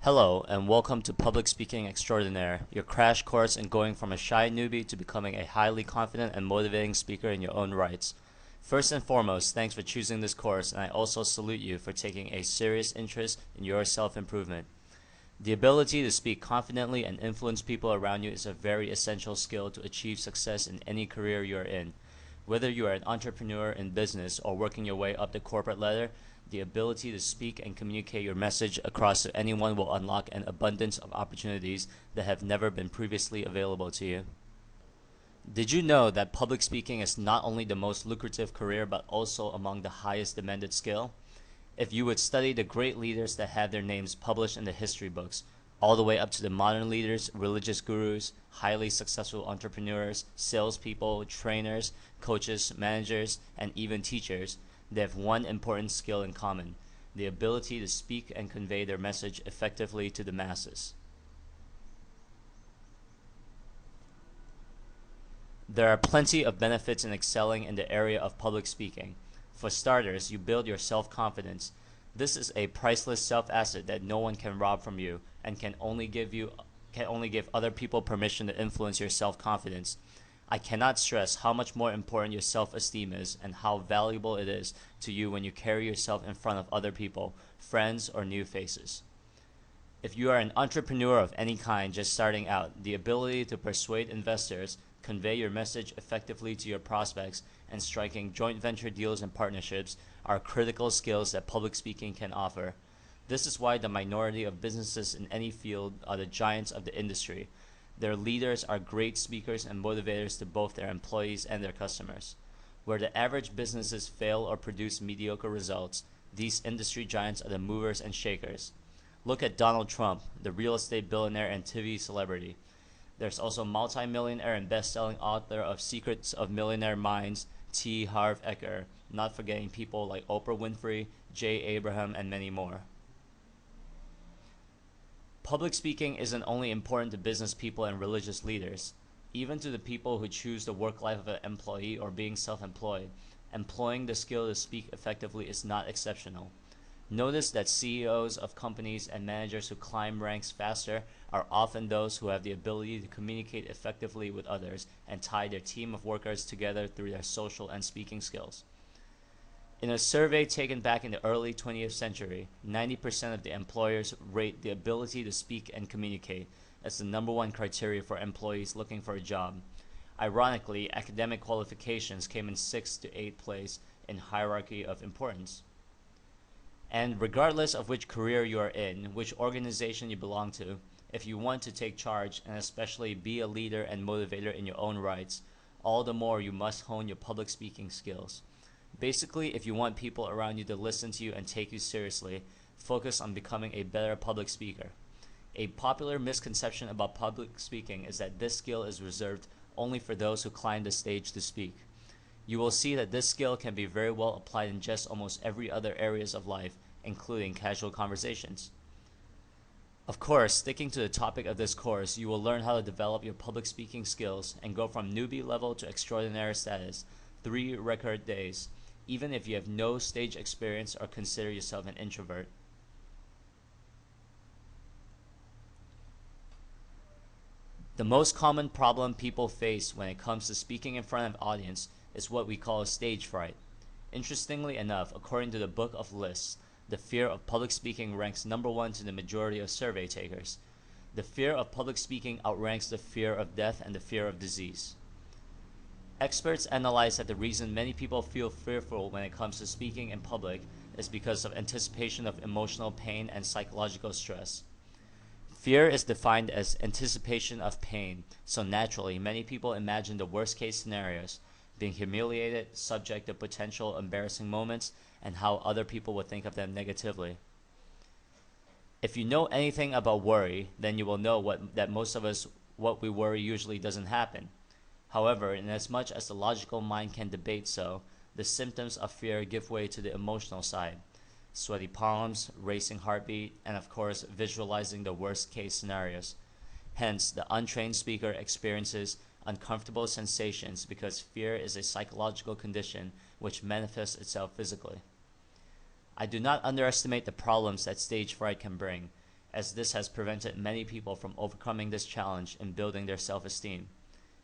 Hello, and welcome to Public Speaking Extraordinaire, your crash course in going from a shy newbie to becoming a highly confident and motivating speaker in your own rights. First and foremost, thanks for choosing this course, and I also salute you for taking a serious interest in your self-improvement. The ability to speak confidently and influence people around you is a very essential skill to achieve success in any career you are in. Whether you are an entrepreneur in business or working your way up the corporate ladder, the ability to speak and communicate your message across to anyone will unlock an abundance of opportunities that have never been previously available to you. Did you know that public speaking is not only the most lucrative career but also among the highest demanded skill? If you would study the great leaders that had their names published in the history books, all the way up to the modern leaders, religious gurus, highly successful entrepreneurs, salespeople, trainers, coaches, managers, and even teachers, they have one important skill in common: the ability to speak and convey their message effectively to the masses. There are plenty of benefits in excelling in the area of public speaking. For starters, you build your self-confidence. This is a priceless self-asset that no one can rob from you and can only give other people permission to influence your self-confidence. I cannot stress how much more important your self-esteem is and how valuable it is to you when you carry yourself in front of other people, friends, or new faces. If you are an entrepreneur of any kind just starting out, the ability to persuade investors, convey your message effectively to your prospects, and striking joint venture deals and partnerships are critical skills that public speaking can offer. This is why the minority of businesses in any field are the giants of the industry. Their leaders are great speakers and motivators to both their employees and their customers. Where the average businesses fail or produce mediocre results, these industry giants are the movers and shakers. Look at Donald Trump, the real estate billionaire and TV celebrity. There's also multi-millionaire and best-selling author of Secrets of Millionaire Minds, T. Harv Eker, not forgetting people like Oprah Winfrey, Jay Abraham, and many more. Public speaking isn't only important to business people and religious leaders. Even to the people who choose the work life of an employee or being self-employed, employing the skill to speak effectively is not exceptional. Notice that CEOs of companies and managers who climb ranks faster are often those who have the ability to communicate effectively with others and tie their team of workers together through their social and speaking skills. In a survey taken back in the early 20th century, 90% of the employers rate the ability to speak and communicate as the number one criteria for employees looking for a job. Ironically, academic qualifications came in 6th to 8th place in hierarchy of importance. And regardless of which career you are in, which organization you belong to, if you want to take charge and especially be a leader and motivator in your own rights, all the more you must hone your public speaking skills. Basically, if you want people around you to listen to you and take you seriously, focus on becoming a better public speaker. A popular misconception about public speaking is that this skill is reserved only for those who climb the stage to speak. You will see that this skill can be very well applied in just almost every other areas of life, including casual conversations. Of course, sticking to the topic of this course, you will learn how to develop your public speaking skills and go from newbie level to extraordinary status, 3 record days, even if you have no stage experience or consider yourself an introvert. The most common problem people face when it comes to speaking in front of an audience is what we call stage fright. Interestingly enough, according to the Book of Lists, the fear of public speaking ranks number 1 to the majority of survey takers. The fear of public speaking outranks the fear of death and the fear of disease. Experts analyze that the reason many people feel fearful when it comes to speaking in public is because of anticipation of emotional pain and psychological stress. Fear is defined as anticipation of pain, so naturally many people imagine the worst case scenarios: being humiliated, subject to potential embarrassing moments, and how other people would think of them negatively. If you know anything about worry, then you will know that most of us, what we worry usually doesn't happen. However, inasmuch as the logical mind can debate so, the symptoms of fear give way to the emotional side: sweaty palms, racing heartbeat, and of course, visualizing the worst case scenarios. Hence, the untrained speaker experiences uncomfortable sensations because fear is a psychological condition which manifests itself physically. I do not underestimate the problems that stage fright can bring. as this has prevented many people from overcoming this challenge and building their self-esteem.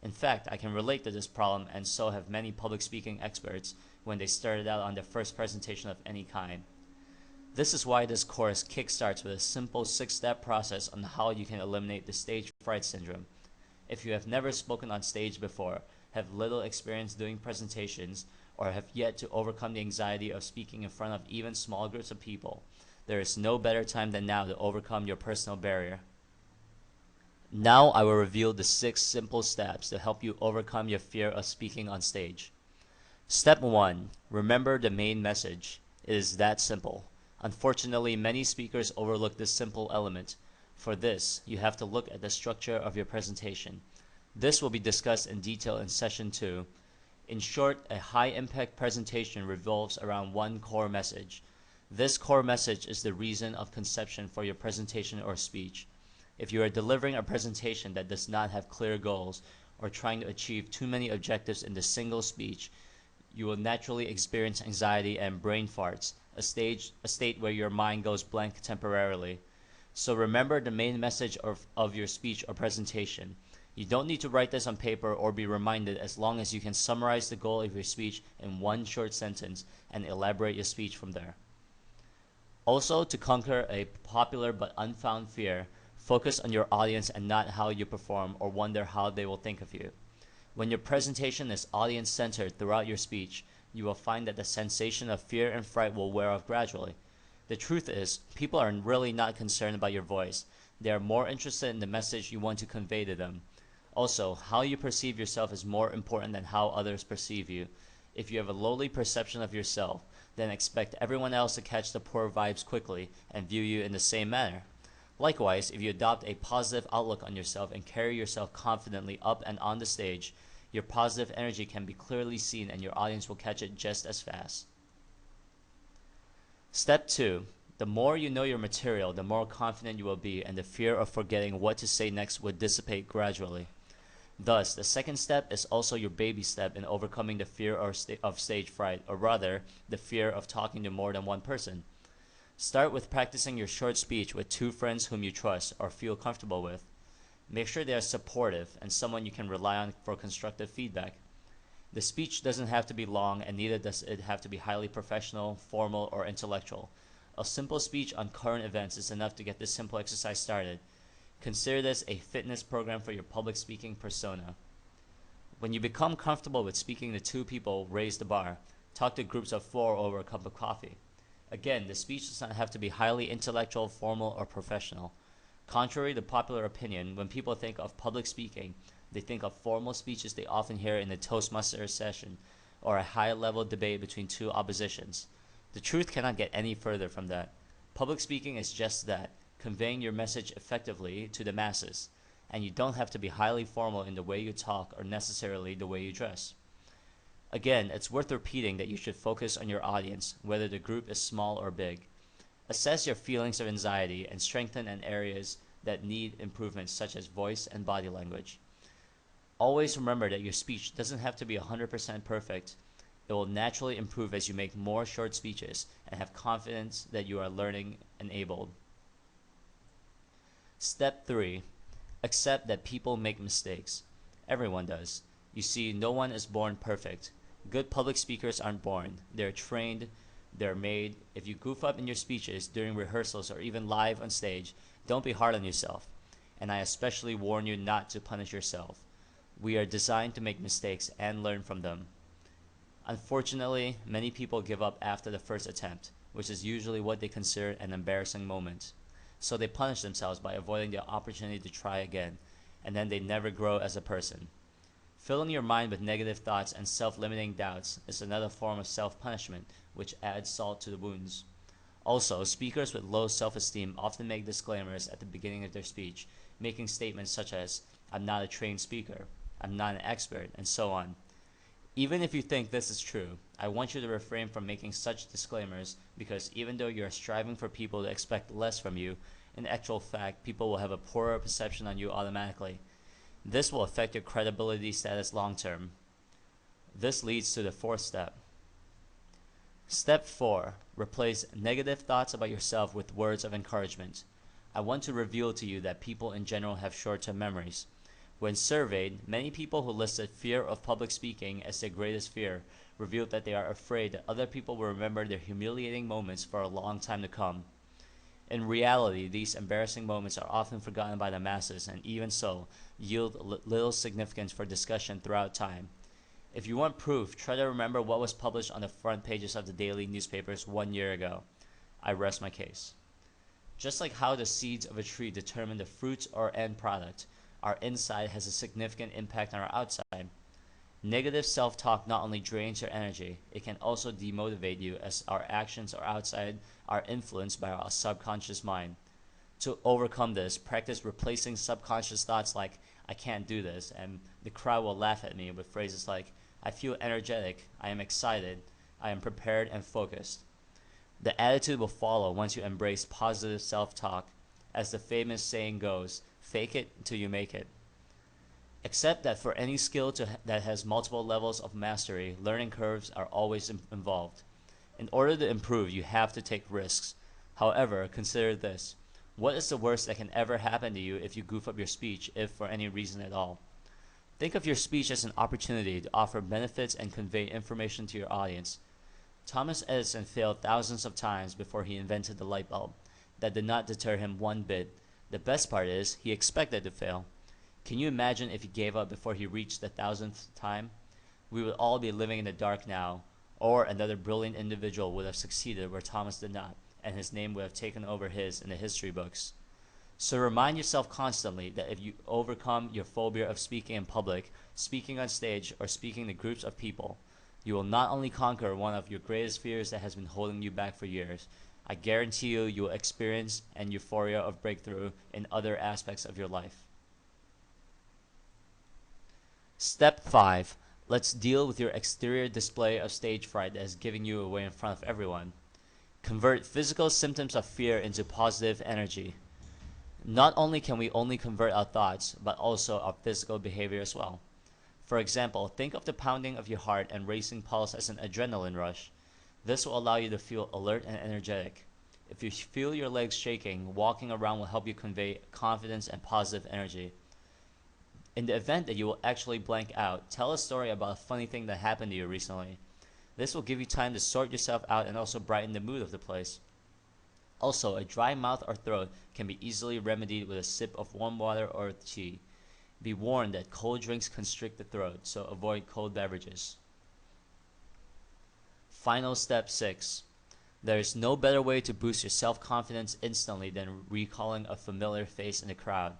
In fact, I can relate to this problem, and so have many public speaking experts when they started out on their first presentation of any kind. This is why this course kickstarts with a simple 6-step process on how you can eliminate the stage fright syndrome. If you have never spoken on stage before, have little experience doing presentations, or have yet to overcome the anxiety of speaking in front of even small groups of people, there is no better time than now to overcome your personal barrier. Now I will reveal the 6 simple steps to help you overcome your fear of speaking on stage. Step 1. Remember the main message. It is that simple. Unfortunately, many speakers overlook this simple element. For this, you have to look at the structure of your presentation. This will be discussed in detail in session 2. In short, a high-impact presentation revolves around one core message. This core message is the reason of conception for your presentation or speech. If you are delivering a presentation that does not have clear goals or trying to achieve too many objectives in the single speech, you will naturally experience anxiety and brain farts, a state where your mind goes blank temporarily. So remember the main message of your speech or presentation. You don't need to write this on paper or be reminded, as long as you can summarize the goal of your speech in one short sentence and elaborate your speech from there. Also, to conquer a popular but unfound fear, focus on your audience and not how you perform or wonder how they will think of you. When your presentation is audience-centered throughout your speech, you will find that the sensation of fear and fright will wear off gradually. The truth is, people are really not concerned about your voice. They are more interested in the message you want to convey to them. Also, how you perceive yourself is more important than how others perceive you. If you have a lowly perception of yourself, then expect everyone else to catch the poor vibes quickly and view you in the same manner. Likewise, if you adopt a positive outlook on yourself and carry yourself confidently up and on the stage, your positive energy can be clearly seen and your audience will catch it just as fast. Step 2. The more you know your material, the more confident you will be, and the fear of forgetting what to say next will dissipate gradually. Thus, the second step is also your baby step in overcoming the fear of stage fright, or rather, the fear of talking to more than one person. Start with practicing your short speech with 2 friends whom you trust or feel comfortable with. Make sure they are supportive and someone you can rely on for constructive feedback. The speech doesn't have to be long, and neither does it have to be highly professional, formal, or intellectual. A simple speech on current events is enough to get this simple exercise started. Consider this a fitness program for your public speaking persona. When you become comfortable with speaking to 2 people, raise the bar. Talk to groups of 4 over a cup of coffee. Again, the speech does not have to be highly intellectual, formal, or professional. Contrary to popular opinion, when people think of public speaking, they think of formal speeches they often hear in a Toastmaster session or a high-level debate between 2 oppositions. The truth cannot get any further from that. Public speaking is just that, conveying your message effectively to the masses, and you don't have to be highly formal in the way you talk or necessarily the way you dress. Again, it's worth repeating that you should focus on your audience, whether the group is small or big. Assess your feelings of anxiety and strengthen in areas that need improvement, such as voice and body language. Always remember that your speech doesn't have to be 100% perfect. It will naturally improve as you make more short speeches and have confidence that you are learning enabled. Step 3. Accept that people make mistakes. Everyone does. You see, no one is born perfect. Good public speakers aren't born. They're trained, they're made. If you goof up in your speeches during rehearsals or even live on stage, don't be hard on yourself. And I especially warn you not to punish yourself. We are designed to make mistakes and learn from them. Unfortunately, many people give up after the first attempt, which is usually what they consider an embarrassing moment. So they punish themselves by avoiding the opportunity to try again, and then they never grow as a person. Filling your mind with negative thoughts and self-limiting doubts is another form of self-punishment, which adds salt to the wounds. Also, speakers with low self-esteem often make disclaimers at the beginning of their speech, making statements such as, "I'm not a trained speaker," "I'm not an expert," and so on. Even if you think this is true, I want you to refrain from making such disclaimers, because even though you are striving for people to expect less from you, in actual fact, people will have a poorer perception on you automatically. This will affect your credibility status long term. This leads to the 4th step. Step 4. Replace negative thoughts about yourself with words of encouragement. I want to reveal to you that people in general have short-term memories. When surveyed, many people who listed fear of public speaking as their greatest fear revealed that they are afraid that other people will remember their humiliating moments for a long time to come. In reality, these embarrassing moments are often forgotten by the masses and even so, yield little significance for discussion throughout time. If you want proof, try to remember what was published on the front pages of the daily newspapers 1 year ago. I rest my case. Just like how the seeds of a tree determine the fruit or end product, our inside has a significant impact on our outside. Negative self-talk not only drains your energy, it can also demotivate you as our actions or outside are influenced by our subconscious mind. To overcome this, practice replacing subconscious thoughts like, I can't do this, and the crowd will laugh at me with phrases like, I feel energetic, I am excited, I am prepared and focused. The attitude will follow once you embrace positive self-talk. As the famous saying goes, fake it till you make it. Accept that for any skill that has multiple levels of mastery, learning curves are always involved. In order to improve, you have to take risks. However, consider this. What is the worst that can ever happen to you if you goof up your speech, if for any reason at all? Think of your speech as an opportunity to offer benefits and convey information to your audience. Thomas Edison failed thousands of times before he invented the light bulb. That did not deter him one bit. The best part is, he expected to fail. Can you imagine if he gave up before he reached the 1000th time? We would all be living in the dark now, or another brilliant individual would have succeeded where Thomas did not, and his name would have taken over his in the history books. So remind yourself constantly that if you overcome your phobia of speaking in public, speaking on stage, or speaking to groups of people, you will not only conquer one of your greatest fears that has been holding you back for years, I guarantee you will experience an euphoria of breakthrough in other aspects of your life. Step 5. Let's deal with your exterior display of stage fright that is giving you away in front of everyone. Convert physical symptoms of fear into positive energy. Not only can we only convert our thoughts, but also our physical behavior as well. For example, think of the pounding of your heart and racing pulse as an adrenaline rush. This will allow you to feel alert and energetic. If you feel your legs shaking, walking around will help you convey confidence and positive energy. In the event that you will actually blank out, tell a story about a funny thing that happened to you recently. This will give you time to sort yourself out and also brighten the mood of the place. Also, a dry mouth or throat can be easily remedied with a sip of warm water or tea. Be warned that cold drinks constrict the throat, so avoid cold beverages. Final step 6. There is no better way to boost your self-confidence instantly than recalling a familiar face in the crowd.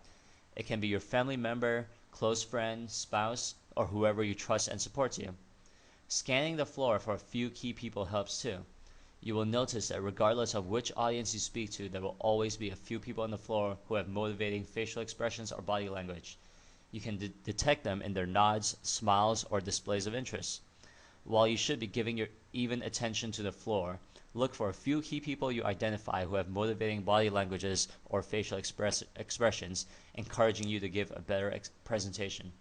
It can be your family member, close friend, spouse, or whoever you trust and supports you. Scanning the floor for a few key people helps too. You will notice that regardless of which audience you speak to, there will always be a few people on the floor who have motivating facial expressions or body language. You can detect them in their nods, smiles, or displays of interest. While you should be giving your even attention to the floor, look for a few key people you identify who have motivating body languages or facial expressions, encouraging you to give a better presentation.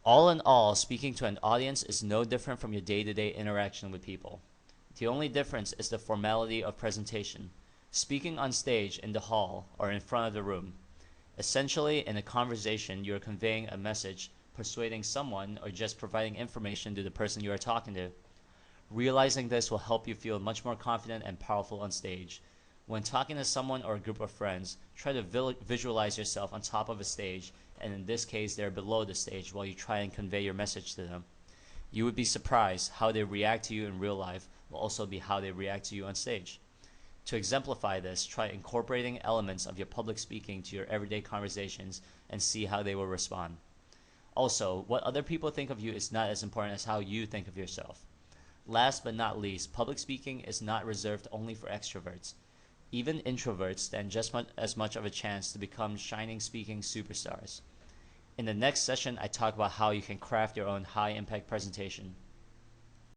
All in all, speaking to an audience is no different from your day-to-day interaction with people. The only difference is the formality of presentation. Speaking on stage, in the hall, or in front of the room. Essentially, in a conversation, you are conveying a message, persuading someone, or just providing information to the person you are talking to. Realizing this will help you feel much more confident and powerful on stage. When talking to someone or a group of friends, try to visualize yourself on top of a stage, and in this case they're below the stage while you try and convey your message to them. You would be surprised how they react to you in real life will also be how they react to you on stage. To exemplify this, try incorporating elements of your public speaking to your everyday conversations and see how they will respond. Also, what other people think of you is not as important as how you think of yourself. Last but not least, public speaking is not reserved only for extroverts. Even introverts stand just as much of a chance to become shining speaking superstars. In the next session, I talk about how you can craft your own high-impact presentation.